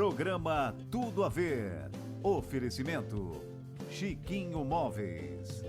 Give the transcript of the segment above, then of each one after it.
Programa Tudo a Ver. Oferecimento Chiquinho Móveis.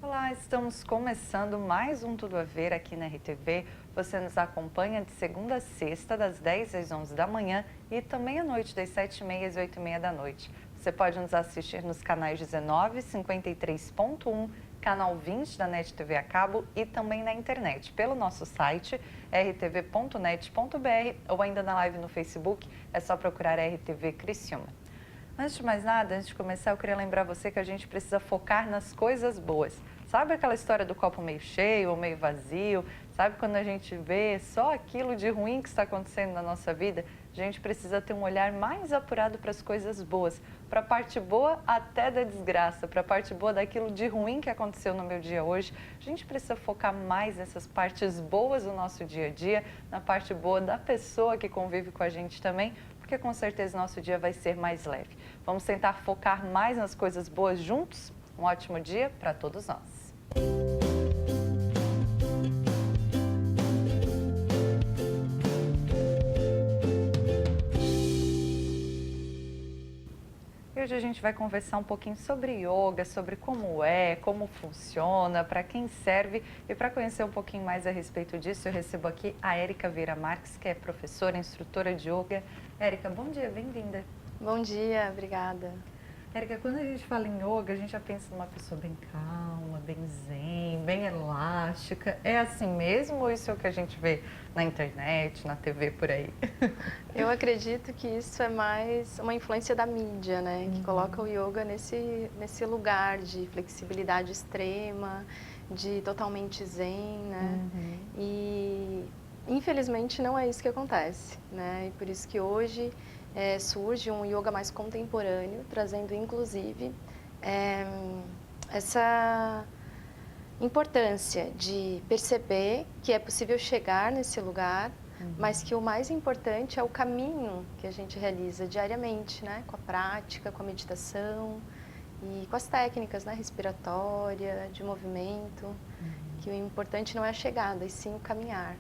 Olá, estamos começando mais um Tudo a Ver aqui na RTV. Você nos acompanha de segunda a sexta, das 10 às 11 da manhã e também à noite, das 7h30 às 8h30 da noite. Você pode nos assistir nos canais 19, 53.1, canal 20 da NET TV a cabo e também na internet, pelo nosso site rtv.net.br ou ainda na live no Facebook, é só procurar RTV Criciúma. Antes de mais nada, antes de começar, eu queria lembrar você que a gente precisa focar nas coisas boas. Sabe aquela história do copo meio cheio ou meio vazio? Sabe quando a gente vê só aquilo de ruim que está acontecendo na nossa vida? A gente precisa ter um olhar mais apurado para as coisas boas, para a parte boa até da desgraça, para a parte boa daquilo de ruim que aconteceu no meu dia hoje. A gente precisa focar mais nessas partes boas do nosso dia a dia, na parte boa da pessoa que convive com a gente também, porque com certeza nosso dia vai ser mais leve. Vamos tentar focar mais nas coisas boas juntos? Um ótimo dia para todos nós. Hoje a gente vai conversar um pouquinho sobre yoga, sobre como funciona, para quem serve. E para conhecer um pouquinho mais a respeito disso, eu recebo aqui a Érica Vieira Marques, que é professora, instrutora de yoga. Érica, bom dia, bem-vinda. Bom dia, obrigada. Érica, quando a gente fala em yoga, a gente já pensa numa pessoa bem calma, bem zen, bem elástica. É assim mesmo ou isso é o que a gente vê na internet, na TV, por aí? Eu acredito que isso é mais uma influência da mídia, né? Que coloca o yoga nesse lugar de flexibilidade extrema, de totalmente zen, né? E infelizmente não é isso que acontece, né? E por isso que hoje surge um yoga mais contemporâneo, trazendo inclusive essa importância de perceber que é possível chegar nesse lugar, mas que o mais importante é o caminho que a gente realiza diariamente, né? Com a prática, com a meditação e com as técnicas, né? Respiratória, de movimento, que o importante não é a chegada, e sim o caminhar.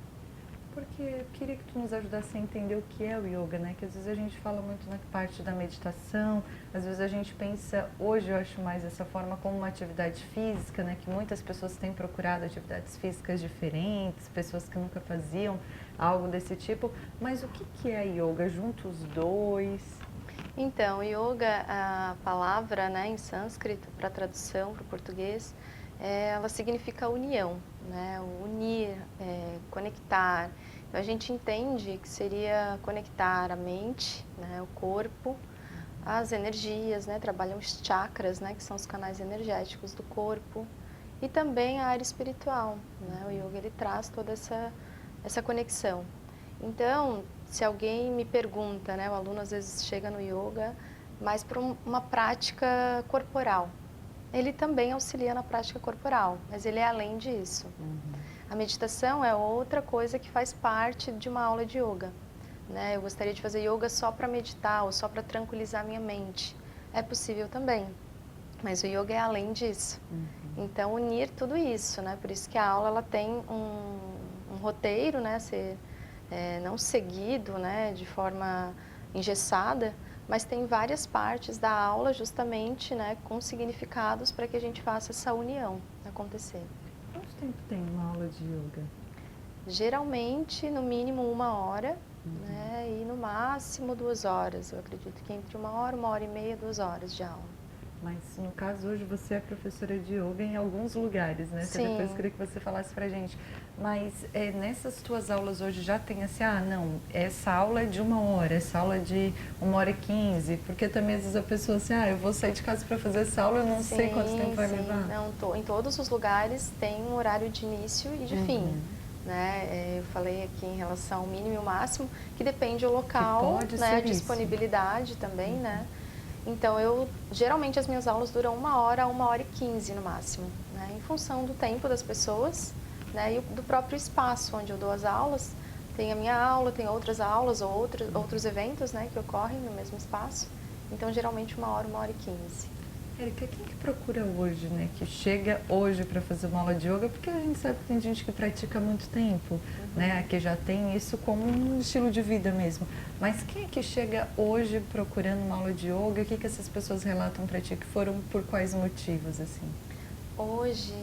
Porque eu queria que tu nos ajudasse a entender o que é o yoga, né? Que às vezes a gente fala muito na parte da meditação, às vezes a gente pensa, hoje eu acho mais dessa forma, como uma atividade física, né? Que muitas pessoas têm procurado atividades físicas diferentes, pessoas que nunca faziam algo desse tipo. Mas o que é yoga? Junto os dois? Então, yoga, a palavra, né, em sânscrito, para tradução para o português, ela significa união, né? Unir, conectar. Então, a gente entende que seria conectar a mente, né, o corpo, as energias, né? Trabalham os chakras, né, que são os canais energéticos do corpo, e também a área espiritual, né? O yoga ele traz toda essa conexão. Então, se alguém me pergunta, né, o aluno às vezes chega no yoga, mas para uma prática corporal. Ele também auxilia na prática corporal, mas ele é além disso. A meditação é outra coisa que faz parte de uma aula de yoga, né? Eu gostaria de fazer yoga só para meditar ou só para tranquilizar minha mente. É possível também, mas o yoga é além disso. Então, unir tudo isso, né? Por isso que a aula ela tem um roteiro, né? Ser não seguido, né? De forma engessada, mas tem várias partes da aula justamente, né, com significados para que a gente faça essa união acontecer. Quanto tempo tem uma aula de yoga? Geralmente, no mínimo 1 hora, né, e no máximo 2 horas. Eu acredito que entre 1 hora e meia, 2 horas de aula. Mas, no caso, hoje você é professora de yoga em alguns lugares, né? Sim. Depois eu queria que você falasse pra gente. Mas nessas tuas aulas hoje já tem assim, não, essa aula é de 1 hora, essa aula é de 1h15, porque também às vezes a pessoa assim, eu vou sair de casa para fazer essa aula, eu não sei quanto tempo vai levar. Não, em todos os lugares tem um horário de início e de fim. Né? Eu falei aqui em relação ao mínimo e ao máximo, que depende do local, né? A disponibilidade também, né? Então, geralmente as minhas aulas duram 1 hora a 1h15 no máximo, né? Em função do tempo das pessoas, né? E do próprio espaço onde eu dou as aulas. Tem a minha aula, tem outras aulas ou outros eventos, né? Que ocorrem no mesmo espaço. Então, geralmente 1 hora, 1h15. Érica, quem que procura hoje, né? Que chega hoje para fazer uma aula de yoga? Porque a gente sabe que tem gente que pratica há muito tempo, né? Que já tem isso como um estilo de vida mesmo. Mas quem é que chega hoje procurando uma aula de yoga? O que essas pessoas relatam para ti? Que foram por quais motivos, assim? Hoje,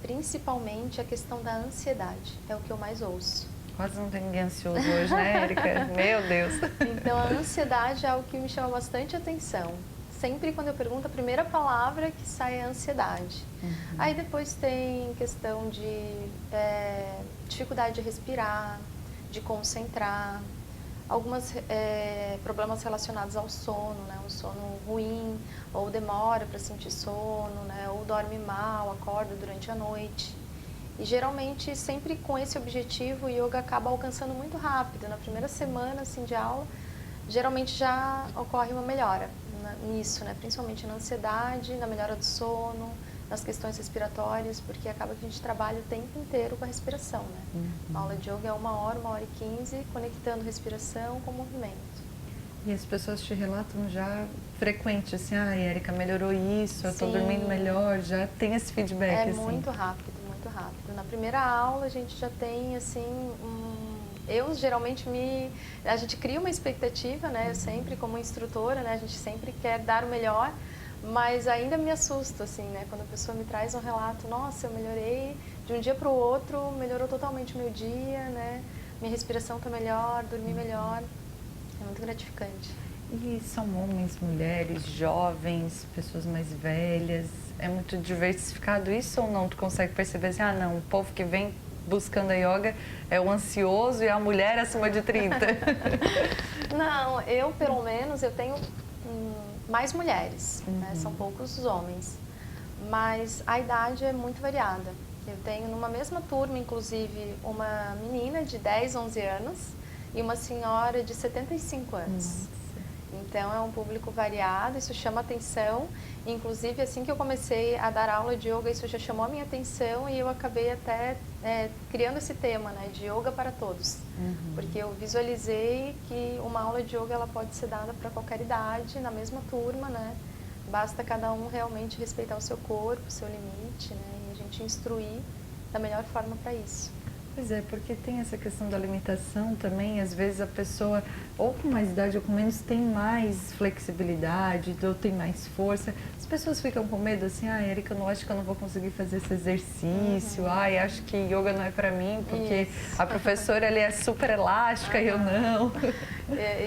principalmente a questão da ansiedade, é o que eu mais ouço. Quase não tem ninguém ansioso hoje, né, Érica? Meu Deus! Então, a ansiedade é algo que me chama bastante atenção. Sempre quando eu pergunto, a primeira palavra que sai é ansiedade. Aí depois tem questão de dificuldade de respirar, de concentrar, alguns problemas relacionados ao sono, né? Um sono ruim, ou demora para sentir sono, né? Ou dorme mal, acorda durante a noite. E geralmente, sempre com esse objetivo, o yoga acaba alcançando muito rápido. Na primeira semana assim, de aula, geralmente já ocorre uma melhora nisso, né? Principalmente na ansiedade, na melhora do sono, nas questões respiratórias, porque acaba que a gente trabalha o tempo inteiro com a respiração, né? A aula de yoga é 1 hora e 15, conectando respiração com movimento. E as pessoas te relatam já frequente, assim, Érica, melhorou isso, eu estou dormindo melhor, já tem esse feedback, assim? Muito rápido, muito rápido. Na primeira aula a gente já tem, assim, eu geralmente a gente cria uma expectativa, né? Eu sempre, como instrutora, né? A gente sempre quer dar o melhor, mas ainda me assusto, assim, né? Quando a pessoa me traz um relato, nossa, eu melhorei de um dia para o outro, melhorou totalmente o meu dia, né? Minha respiração está melhor, dormi melhor. É muito gratificante. E são homens, mulheres, jovens, pessoas mais velhas? É muito diversificado isso ou não? Tu consegue perceber assim, não, o povo que vem buscando a yoga é o ansioso e a mulher acima de 30? Não, eu pelo menos, eu tenho mais mulheres, né? São poucos os homens, mas a idade é muito variada. Eu tenho numa mesma turma, inclusive, uma menina de 10, 11 anos e uma senhora de 75 anos. Nossa. Então, é um público variado, isso chama atenção. Inclusive, assim que eu comecei a dar aula de yoga, isso já chamou a minha atenção e eu acabei até criando esse tema, né, de yoga para todos. Porque eu visualizei que uma aula de yoga ela pode ser dada para qualquer idade, na mesma turma, né? Basta cada um realmente respeitar o seu corpo, o seu limite, né? E a gente instruir da melhor forma para isso. Pois é, porque tem essa questão da alimentação também, às vezes a pessoa, ou com mais idade ou com menos, tem mais flexibilidade, ou tem mais força. As pessoas ficam com medo assim, Érica, eu não acho que eu não vou conseguir fazer esse exercício, acho que yoga não é pra mim, porque a professora ali é super elástica e eu não.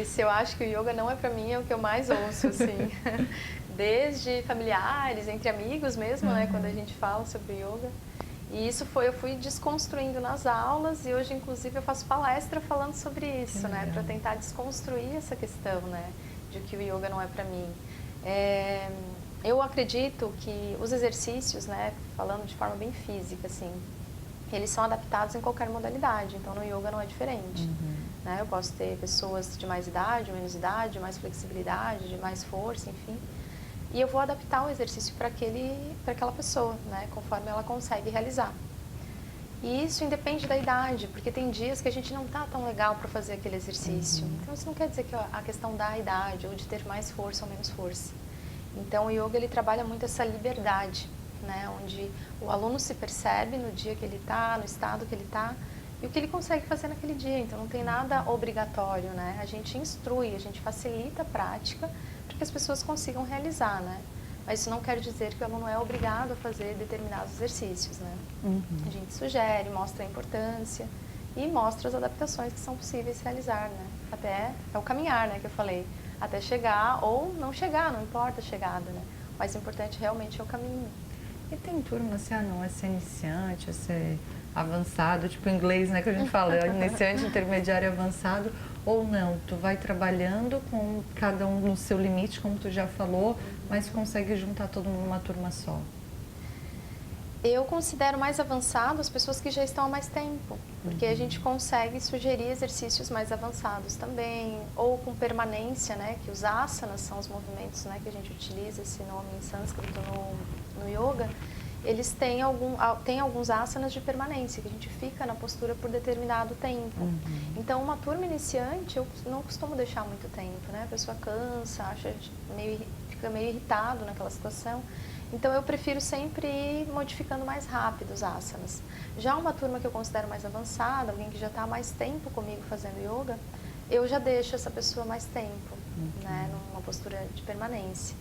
Esse eu acho que o yoga não é pra mim, é o que eu mais ouço, assim. Desde familiares, entre amigos mesmo, né, quando a gente fala sobre yoga. E isso eu fui desconstruindo nas aulas e hoje, inclusive, eu faço palestra falando sobre isso, né? Para tentar desconstruir essa questão, né? De que o yoga não é para mim. Eu acredito que os exercícios, né? Falando de forma bem física, assim, eles são adaptados em qualquer modalidade. Então, no yoga não é diferente. Né? Eu posso ter pessoas de mais idade, menos idade, mais flexibilidade, de mais força, enfim. E eu vou adaptar o exercício para aquela pessoa, né, conforme ela consegue realizar. E isso independe da idade, porque tem dias que a gente não está tão legal para fazer aquele exercício. Então, isso não quer dizer que a questão da idade ou de ter mais força ou menos força. Então, o yoga ele trabalha muito essa liberdade, né, onde o aluno se percebe no dia que ele está, no estado que ele está, e o que ele consegue fazer naquele dia. Então, não tem nada obrigatório, né? A gente instrui, a gente facilita a prática, que as pessoas consigam realizar, né? Mas isso não quer dizer que o aluno é obrigado a fazer determinados exercícios, né? A gente sugere, mostra a importância e mostra as adaptações que são possíveis realizar, né? Até é o caminhar, né, que eu falei, até chegar ou não chegar, não importa a chegada, né? O mais importante realmente é o caminho. E tem turma assim, não é ser iniciante, é ser avançado, tipo em inglês, né, que a gente fala, iniciante, intermediário, avançado, ou não, tu vai trabalhando com cada um no seu limite, como tu já falou, mas consegue juntar todo mundo numa turma só? Eu considero mais avançado as pessoas que já estão há mais tempo, porque a gente consegue sugerir exercícios mais avançados também, ou com permanência, né, que os asanas são os movimentos, né, que a gente utiliza esse nome em sânscrito no yoga. Eles têm alguns asanas de permanência, que a gente fica na postura por determinado tempo. Então, uma turma iniciante, eu não costumo deixar muito tempo, né? A pessoa cansa, fica fica meio irritado naquela situação. Então eu prefiro sempre ir modificando mais rápido os asanas. Já uma turma que eu considero mais avançada, alguém que já está há mais tempo comigo fazendo yoga, eu já deixo essa pessoa mais tempo, né, numa postura de permanência.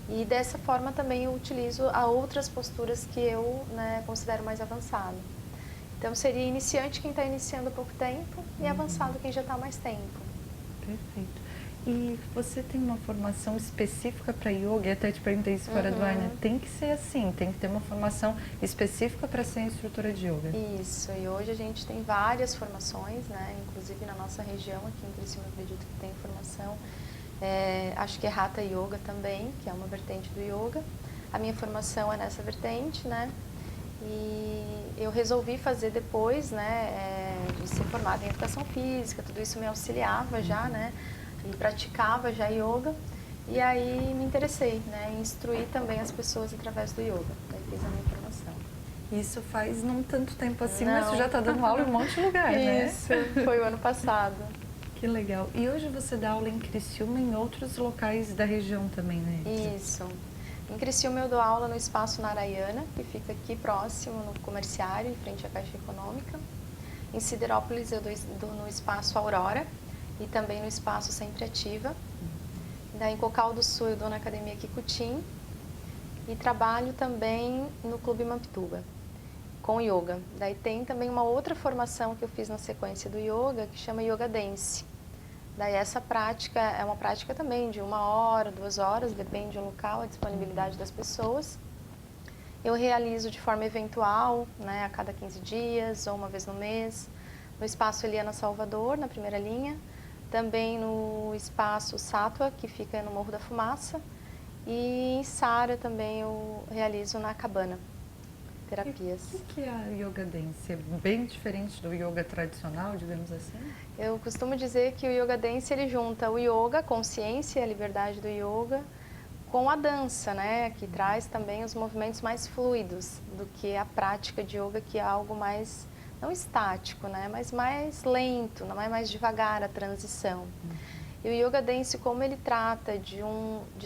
E dessa forma também eu utilizo outras posturas que eu, né, considero mais avançado. Então seria iniciante quem está iniciando há pouco tempo e avançado quem já está há mais tempo. Perfeito. E você tem uma formação específica para yoga? Eu até te perguntei isso fora do ar, né? Tem que ser assim, tem que ter uma formação específica para ser instrutora de yoga. Isso, e hoje a gente tem várias formações, né? Inclusive na nossa região, aqui em Criciúma, eu acredito que tem formação. Acho que é Hatha Yoga também, que é uma vertente do yoga. A minha formação é nessa vertente, né? E eu resolvi fazer depois, né, de ser formada em educação física, tudo isso me auxiliava já, né? E praticava já yoga. E aí me interessei, né, em instruir também as pessoas através do yoga. Daí fiz a minha formação. Isso faz não tanto tempo assim, Não. mas você já está dando aula em um monte de lugar, né? Isso, foi o ano passado. Que legal. E hoje você dá aula em Criciúma e em outros locais da região também, né? Isso. Em Criciúma eu dou aula no Espaço Narayana, que fica aqui próximo, no Comerciário, em frente à Caixa Econômica. Em Siderópolis eu dou no Espaço Aurora e também no Espaço Sempre Ativa. Daí em Cocal do Sul eu dou na Academia Kikutin e trabalho também no Clube Mampituba, com yoga. Daí tem também uma outra formação que eu fiz na sequência do yoga, que chama Yoga Dance. Daí essa prática é uma prática também de 1 hora, 2 horas, depende do local, a disponibilidade das pessoas. Eu realizo de forma eventual, né, a cada 15 dias ou uma vez no mês, no Espaço Eliana Salvador, na primeira linha, também no Espaço Sattva, que fica no Morro da Fumaça, e em Sara também eu realizo na Cabana, terapias. E o que é a Yoga Dance? É bem diferente do yoga tradicional, digamos assim? Eu costumo dizer que o Yoga Dance ele junta o yoga, a consciência, a liberdade do yoga, com a dança, né, que traz também os movimentos mais fluidos do que a prática de yoga, que é algo mais, não estático, né, mas mais lento, não é mais devagar a transição. E o Yoga Dance, como ele trata de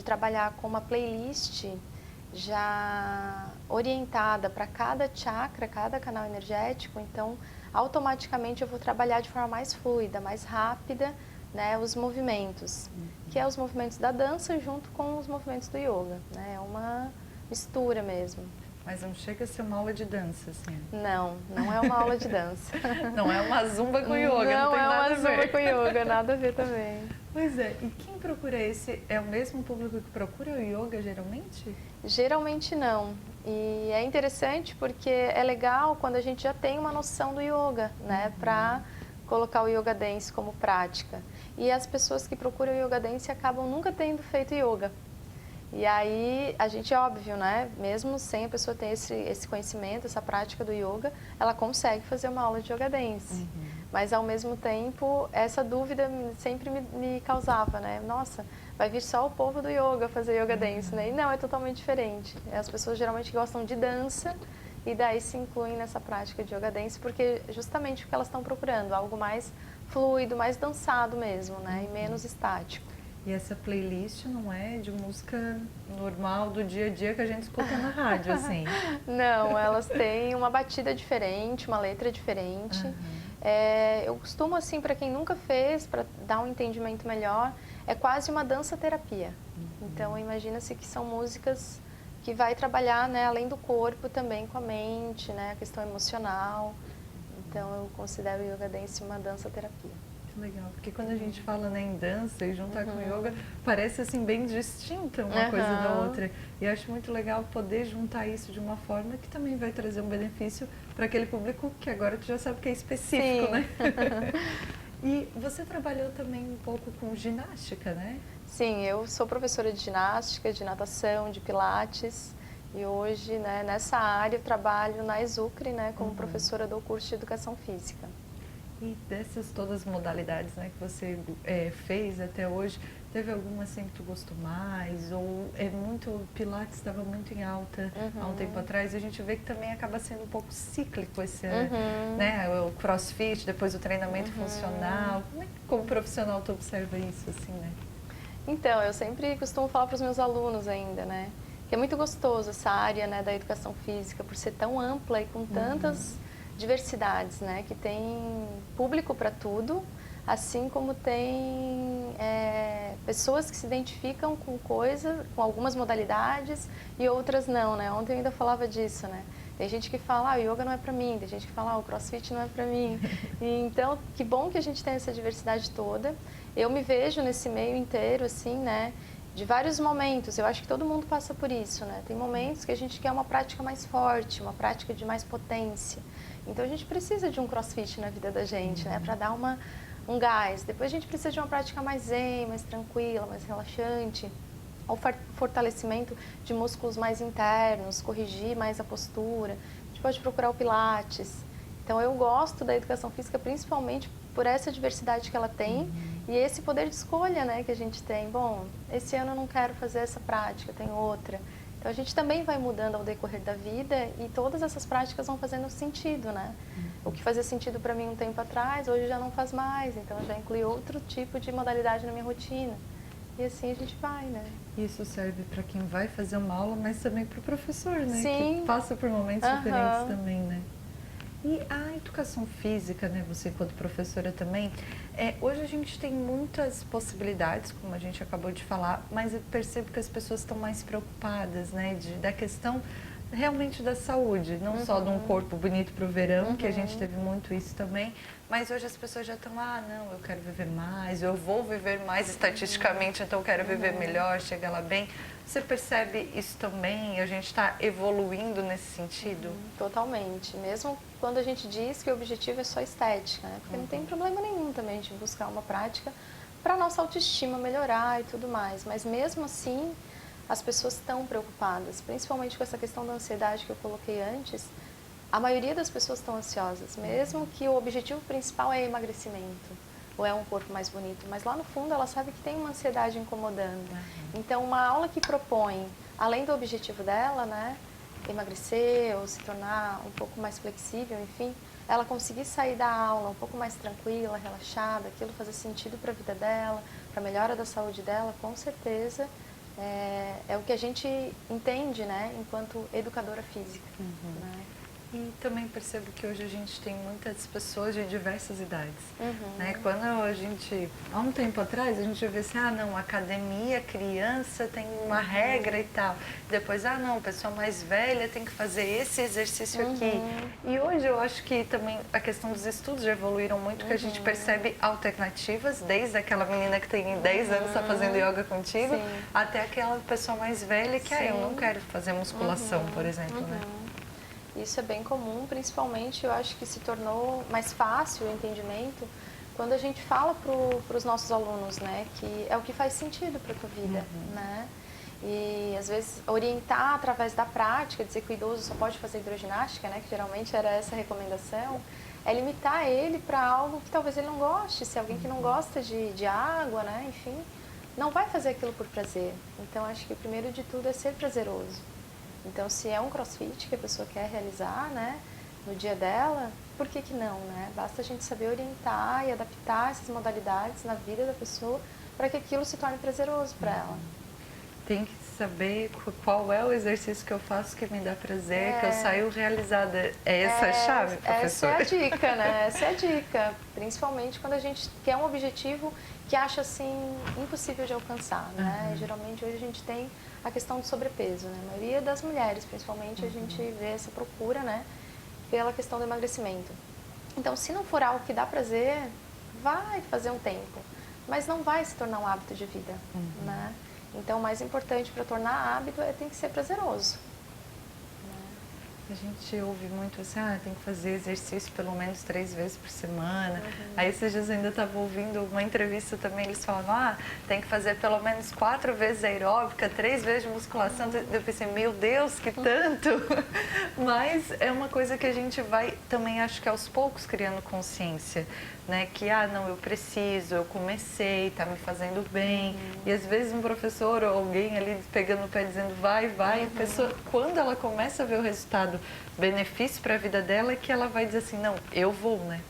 trabalhar com uma playlist já orientada para cada chakra, cada canal energético, então automaticamente eu vou trabalhar de forma mais fluida, mais rápida, né, os movimentos, que é os movimentos da dança junto com os movimentos do yoga, né, é uma mistura mesmo. Mas não chega a ser uma aula de dança, assim? Não, não é uma aula de dança. Não é uma zumba com yoga, não tem nada a ver. Não é uma zumba com yoga, nada a ver também. Pois é, e quem procura esse, é o mesmo público que procura o yoga geralmente? Geralmente não. E é interessante porque é legal quando a gente já tem uma noção do yoga, né, para colocar o Yoga Dance como prática. E as pessoas que procuram o Yoga Dance acabam nunca tendo feito yoga. E aí, a gente, óbvio, né, mesmo sem a pessoa ter esse conhecimento, essa prática do yoga, ela consegue fazer uma aula de Yoga Dance. Mas, ao mesmo tempo, essa dúvida sempre me causava, né? Nossa, vai vir só o povo do yoga fazer Yoga Dance, né? E não, é totalmente diferente. As pessoas geralmente gostam de dança e daí se incluem nessa prática de Yoga Dance porque justamente o que elas estão procurando, algo mais fluido, mais dançado mesmo, né? E menos estático. E essa playlist não é de música normal do dia a dia que a gente escuta na rádio, assim? Não, elas têm uma batida diferente, uma letra diferente. Eu costumo, assim, para quem nunca fez, para dar um entendimento melhor, é quase uma dança-terapia. Então, imagina-se que são músicas que vai trabalhar, né, além do corpo, também com a mente, né, a questão emocional. Então, eu considero o Yoga Dance uma dança-terapia. Legal, porque quando a gente fala, né, em dança e juntar com yoga, parece assim bem distinta uma coisa da outra. E eu acho muito legal poder juntar isso de uma forma que também vai trazer um benefício para aquele público que agora tu já sabe que é específico, né? E você trabalhou também um pouco com ginástica, né? Sim, eu sou professora de ginástica, de natação, de pilates. E hoje, né, nessa área, eu trabalho na Exucre, né, como professora do curso de Educação Física. E dessas todas as modalidades, né, que você fez até hoje, teve alguma assim que tu gostou mais? Ou Pilates estava muito em alta há um tempo atrás, e a gente vê que também acaba sendo um pouco cíclico esse, né, o crossfit, depois o treinamento funcional. Como profissional tu observa isso, assim, né? Então, eu sempre costumo falar para os meus alunos ainda, né? Que é muito gostoso essa área, né, da educação física, por ser tão ampla e com tantas diversidades, né? Que tem público para tudo, assim como tem pessoas que se identificam com com algumas modalidades e outras não, né? Ontem eu ainda falava disso, né? Tem gente que fala, o yoga não é para mim, tem gente que fala, o crossfit não é para mim. E, então, que bom que a gente tem essa diversidade toda. Eu me vejo nesse meio inteiro, assim, né? De vários momentos, eu acho que todo mundo passa por isso, né? Tem momentos que a gente quer uma prática mais forte, uma prática de mais potência. Então a gente precisa de um crossfit na vida da gente, né? Para dar um gás. Depois a gente precisa de uma prática mais zen, mais tranquila, mais relaxante. Ou fortalecimento de músculos mais internos, corrigir mais a postura. A gente pode procurar o Pilates. Então eu gosto da educação física principalmente por essa diversidade que ela tem e esse poder de escolha, né, que a gente tem. Bom, esse ano eu não quero fazer essa prática, tem outra. Então a gente também vai mudando ao decorrer da vida e todas essas práticas vão fazendo sentido, né? O que fazia sentido para mim um tempo atrás, hoje já não faz mais. Então eu já incluí outro tipo de modalidade na minha rotina. E assim a gente vai, né? Isso serve para quem vai fazer uma aula, mas também para o professor, né? Sim. Que passa por momentos diferentes também, né? E a educação física, né, você enquanto professora também, hoje a gente tem muitas possibilidades, como a gente acabou de falar, mas eu percebo que as pessoas estão mais preocupadas, né, da questão realmente da saúde, não só de um corpo bonito para o verão, que a gente teve muito isso também, mas hoje as pessoas já estão, não, eu quero viver mais, eu vou viver mais estatisticamente, então eu quero viver melhor, chegar lá bem. Você percebe isso também? A gente está evoluindo nesse sentido? Totalmente. Mesmo quando a gente diz que o objetivo é só estética, né? Porque não tem problema nenhum também a gente buscar uma prática para a nossa autoestima melhorar e tudo mais. Mas mesmo assim, as pessoas estão preocupadas, principalmente com essa questão da ansiedade que eu coloquei antes. A maioria das pessoas estão ansiosas, mesmo que o objetivo principal é emagrecimento ou é um corpo mais bonito, mas lá no fundo ela sabe que tem uma ansiedade incomodando. Então uma aula que propõe, além do objetivo dela, né, emagrecer ou se tornar um pouco mais flexível, enfim, ela conseguir sair da aula um pouco mais tranquila, relaxada, aquilo fazer sentido para a vida dela, para a melhora da saúde dela, com certeza é o que a gente entende, né, enquanto educadora física. Né? E também percebo que hoje a gente tem muitas pessoas de diversas idades. Né? Quando a gente, há um tempo atrás, a gente vê assim, não, academia, criança tem uma regra e tal. Depois, não, pessoa mais velha tem que fazer esse exercício aqui. E hoje eu acho que também a questão dos estudos já evoluíram muito, que a gente percebe alternativas, desde aquela menina que tem 10 anos está fazendo yoga contigo, até aquela pessoa mais velha que, eu não quero fazer musculação, por exemplo, né? Isso é bem comum, principalmente eu acho que se tornou mais fácil o entendimento quando a gente fala para os nossos alunos, né, que é o que faz sentido para a tua vida, né? E às vezes orientar através da prática, dizer que o idoso só pode fazer hidroginástica, né, que geralmente era essa a recomendação, é limitar ele para algo que talvez ele não goste, se é alguém que não gosta de água, né, enfim, não vai fazer aquilo por prazer. Então acho que o primeiro de tudo é ser prazeroso. Então, se é um crossfit que a pessoa quer realizar, né, no dia dela, por que não, né? Basta a gente saber orientar e adaptar essas modalidades na vida da pessoa para que aquilo se torne prazeroso para ela. Tem que saber qual é o exercício que eu faço que me dá prazer, que eu saio realizada. É essa a chave, professora? Essa é a dica, né? Essa é a dica. Principalmente quando a gente quer um objetivo que acha, assim, impossível de alcançar, né? Geralmente, hoje a gente tem a questão do sobrepeso, né? A maioria das mulheres, principalmente, a gente vê essa procura, né? Pela questão do emagrecimento. Então, se não for algo que dá prazer, vai fazer um tempo, mas não vai se tornar um hábito de vida, né? Então, o mais importante para tornar hábito tem que ser prazeroso. A gente ouve muito assim, tem que fazer exercício pelo menos 3 vezes por semana. Aí esses dias eu ainda estava ouvindo uma entrevista também, eles falavam, tem que fazer pelo menos 4 vezes aeróbica, 3 vezes de musculação. Eu pensei, meu Deus, que tanto! Mas é uma coisa que a gente vai também, acho que aos poucos, criando consciência, né? Que, não, eu preciso, eu comecei, tá me fazendo bem. E às vezes um professor ou alguém ali pegando o pé dizendo, vai, a pessoa, quando ela começa a ver o resultado, benefício para a vida dela, é que ela vai dizer assim, não, eu vou, né?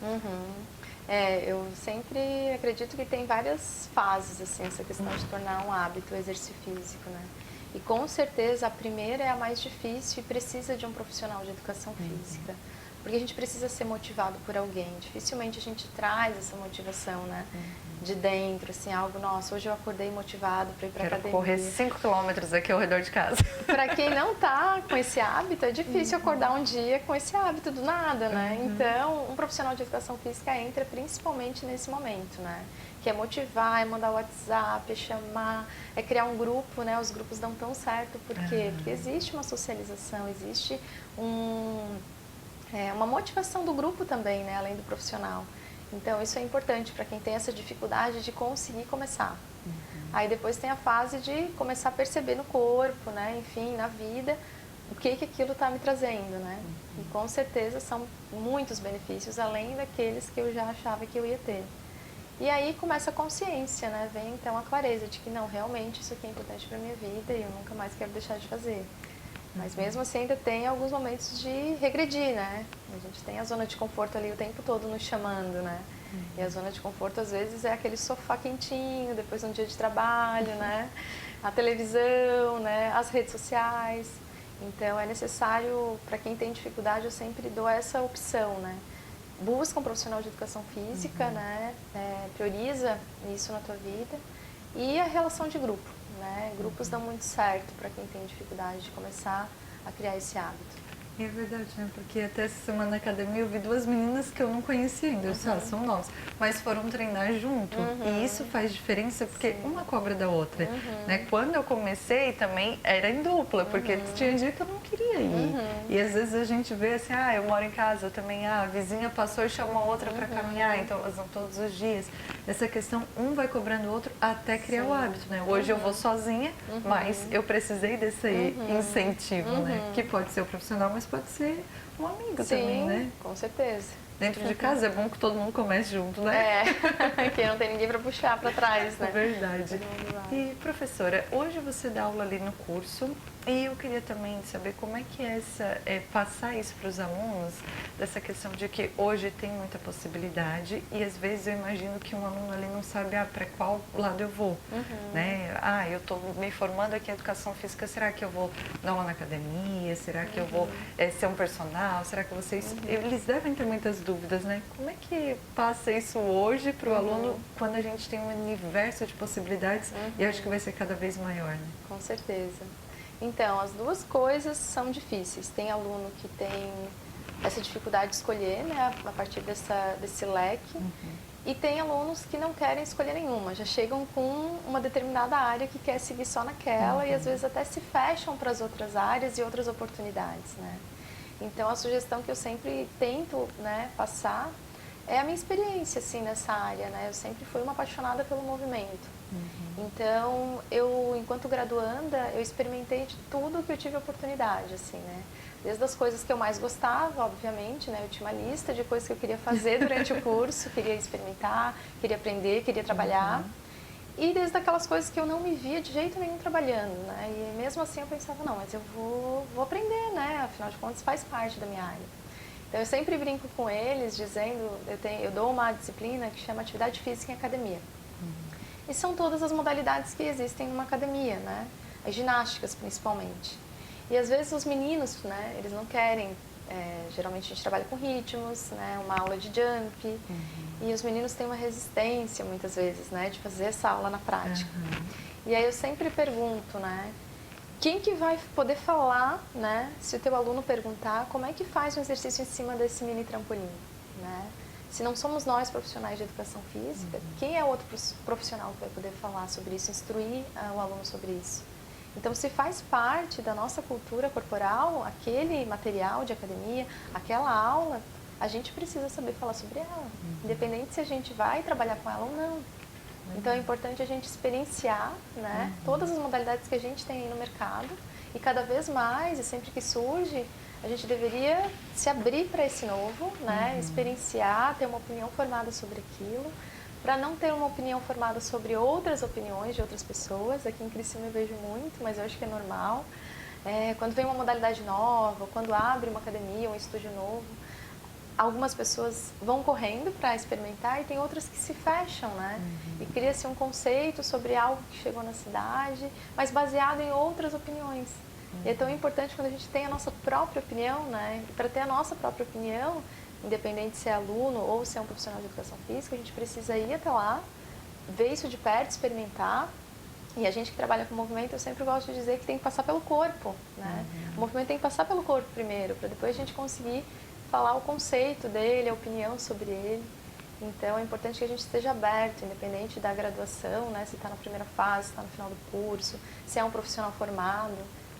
Eu sempre acredito que tem várias fases, assim, essa questão de tornar um hábito o exercício físico, né? E com certeza a primeira é a mais difícil e precisa de um profissional de educação física. Porque a gente precisa ser motivado por alguém. Dificilmente a gente traz essa motivação, né? De dentro, assim, algo, nossa, hoje eu acordei motivado para ir para academia. Correr 5 quilômetros aqui ao redor de casa. Para quem não tá com esse hábito, é difícil acordar um dia com esse hábito do nada, né? Então, um profissional de educação física entra principalmente nesse momento, né? Que é motivar, é mandar o WhatsApp, é chamar, é criar um grupo, né? Os grupos dão tão certo, por quê? Porque existe uma socialização, existe uma motivação do grupo também, né? Além do profissional. Então, isso é importante para quem tem essa dificuldade de conseguir começar. Aí depois tem a fase de começar a perceber no corpo, né? Enfim, na vida, o que aquilo está me trazendo, né? E com certeza são muitos benefícios, além daqueles que eu já achava que eu ia ter. E aí começa a consciência, né? Vem então a clareza de que não, realmente isso aqui é importante para a minha vida e eu nunca mais quero deixar de fazer. Mas mesmo assim ainda tem alguns momentos de regredir, né? A gente tem a zona de conforto ali o tempo todo nos chamando, né? E a zona de conforto às vezes é aquele sofá quentinho, depois de um dia de trabalho, né? A televisão, né? As redes sociais. Então é necessário, para quem tem dificuldade, eu sempre dou essa opção, né? Busca um profissional de educação física, né? Prioriza isso na tua vida. E a relação de grupo. Né? Grupos dão muito certo para quem tem dificuldade de começar a criar esse hábito. É verdade, né? Porque até essa semana na academia eu vi duas meninas que eu não conhecia ainda, são novas, mas foram treinar junto. E isso faz diferença porque uma cobra da outra. Né? Quando eu comecei também era em dupla, porque tinha dia que eu não queria ir. E às vezes a gente vê assim, eu moro em casa, eu também, a vizinha passou e chamou a outra para caminhar, então elas vão todos os dias. Essa questão, um vai cobrando o outro até criar o hábito, né? Hoje eu vou sozinha, mas eu precisei desse incentivo, né? Que pode ser o profissional, mas pode ser um amigo também, né? Com certeza. Dentro de casa é bom que todo mundo comece junto, né? Que não tem ninguém para puxar para trás, né? É verdade. E, professora, hoje você dá aula ali no curso e eu queria também saber como é que é passar isso para os alunos, dessa questão de que hoje tem muita possibilidade e às vezes eu imagino que um aluno ali não sabe para qual lado eu vou, né? Eu estou me formando aqui em educação física, será que eu vou dar aula na academia? Será que eu vou ser um personal? Será que vocês... Eles devem ter muitas dúvidas, né? Como é que passa isso hoje para o aluno quando a gente tem um universo de possibilidades e acho que vai ser cada vez maior, né? Com certeza. Então, as duas coisas são difíceis. Tem aluno que tem essa dificuldade de escolher, né, a partir desse leque, e tem alunos que não querem escolher nenhuma, já chegam com uma determinada área que quer seguir só naquela e às vezes até se fecham para as outras áreas e outras oportunidades, né? Então, a sugestão que eu sempre tento, né, passar é a minha experiência, assim, nessa área, né? Eu sempre fui uma apaixonada pelo movimento. Então, enquanto graduanda, eu experimentei de tudo que eu tive oportunidade, assim, né? Desde as coisas que eu mais gostava, obviamente, né? Eu tinha uma lista de coisas que eu queria fazer durante o curso, queria experimentar, queria aprender, queria trabalhar. E desde aquelas coisas que eu não me via de jeito nenhum trabalhando, né? E mesmo assim eu pensava, não, mas eu vou aprender, né? Afinal de contas, faz parte da minha área. Então, eu sempre brinco com eles, dizendo, eu dou uma disciplina que chama Atividade Física em Academia. E são todas as modalidades que existem numa academia, né? As ginásticas, principalmente. E às vezes os meninos, né, eles não querem, geralmente a gente trabalha com ritmos, né, uma aula de jump, e os meninos têm uma resistência, muitas vezes, né, de fazer essa aula na prática. E aí eu sempre pergunto, né, quem que vai poder falar, né, se o teu aluno perguntar como é que faz um exercício em cima desse mini trampolim, né? Se não somos nós profissionais de educação física, quem é outro profissional que vai poder falar sobre isso, instruir o aluno sobre isso? Então, se faz parte da nossa cultura corporal, aquele material de academia, aquela aula, a gente precisa saber falar sobre ela, independente se a gente vai trabalhar com ela ou não. Então, é importante a gente experienciar, né, todas as modalidades que a gente tem aí no mercado e cada vez mais, e sempre que surge, a gente deveria se abrir para esse novo, né, experienciar, ter uma opinião formada sobre aquilo, para não ter uma opinião formada sobre outras opiniões de outras pessoas. Aqui em Criciúma eu vejo muito, mas eu acho que é normal. Quando vem uma modalidade nova, quando abre uma academia, um estúdio novo, algumas pessoas vão correndo para experimentar e tem outras que se fecham, né? E cria-se um conceito sobre algo que chegou na cidade, mas baseado em outras opiniões. E é tão importante quando a gente tem a nossa própria opinião, né? E para ter a nossa própria opinião, independente se é aluno ou se é um profissional de educação física, a gente precisa ir até lá, ver isso de perto, experimentar. E a gente que trabalha com movimento, eu sempre gosto de dizer que tem que passar pelo corpo, né? O movimento tem que passar pelo corpo primeiro, para depois a gente conseguir falar o conceito dele, a opinião sobre ele. Então, é importante que a gente esteja aberto, independente da graduação, né? Se está na primeira fase, se está no final do curso, se é um profissional formado,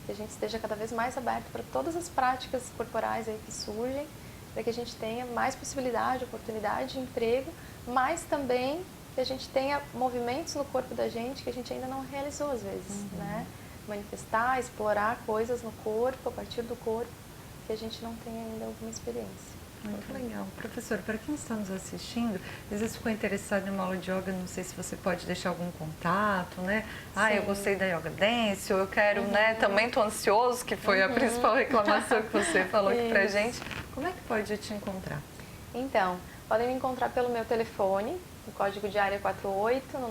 que a gente esteja cada vez mais aberto para todas as práticas corporais aí que surgem, para que a gente tenha mais possibilidade, oportunidade de emprego, mas também que a gente tenha movimentos no corpo da gente que a gente ainda não realizou às vezes, né? Manifestar, explorar coisas no corpo, a partir do corpo, que a gente não tem ainda alguma experiência. Muito legal. Professor, para quem está nos assistindo, às vezes ficou interessado em uma aula de yoga, não sei se você pode deixar algum contato, né? Ah, eu gostei da Yoga Dance, ou eu quero, né? Também estou ansioso, que foi a principal reclamação que você falou aqui pra gente. Como é que pode te encontrar? Então, podem me encontrar pelo meu telefone, o código de área 48, no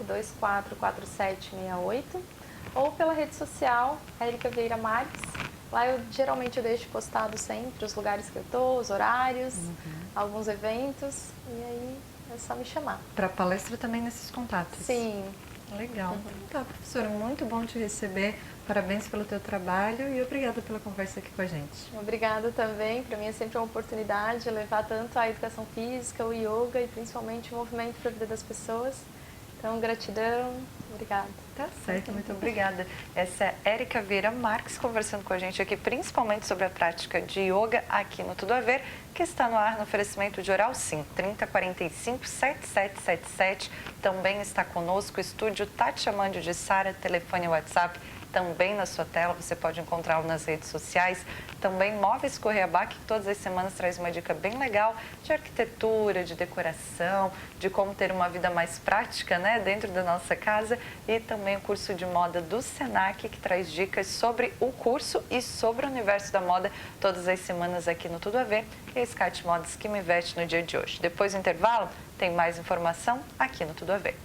999-244768, ou pela rede social, Érica Vieira Marques. Lá eu geralmente deixo postado sempre os lugares que eu estou, os horários, alguns eventos, e aí é só me chamar. Para palestra também nesses contatos? Sim. Legal. Então tá, professora, muito bom te receber. Parabéns pelo teu trabalho e obrigada pela conversa aqui com a gente. Obrigada também. Para mim é sempre uma oportunidade de levar tanto a educação física, o yoga e principalmente o movimento para a vida das pessoas. Então, gratidão. Obrigada. Tá certo, muito obrigada. Essa é a Érica Vieira Marques conversando com a gente aqui, principalmente sobre a prática de yoga aqui no Tudo a Ver, que está no ar no oferecimento de Oral Sim, 3045-7777. Também está conosco o estúdio Tati Amandio de Sara, telefone e WhatsApp também na sua tela, você pode encontrá-lo nas redes sociais. Também Móveis Correia que todas as semanas traz uma dica bem legal de arquitetura, de decoração, de como ter uma vida mais prática, né, dentro da nossa casa. E também o curso de moda do Senac, que traz dicas sobre o curso e sobre o universo da moda todas as semanas aqui no Tudo a Ver. E a Escate Modas que me veste no dia de hoje. Depois do intervalo, tem mais informação aqui no Tudo a Ver.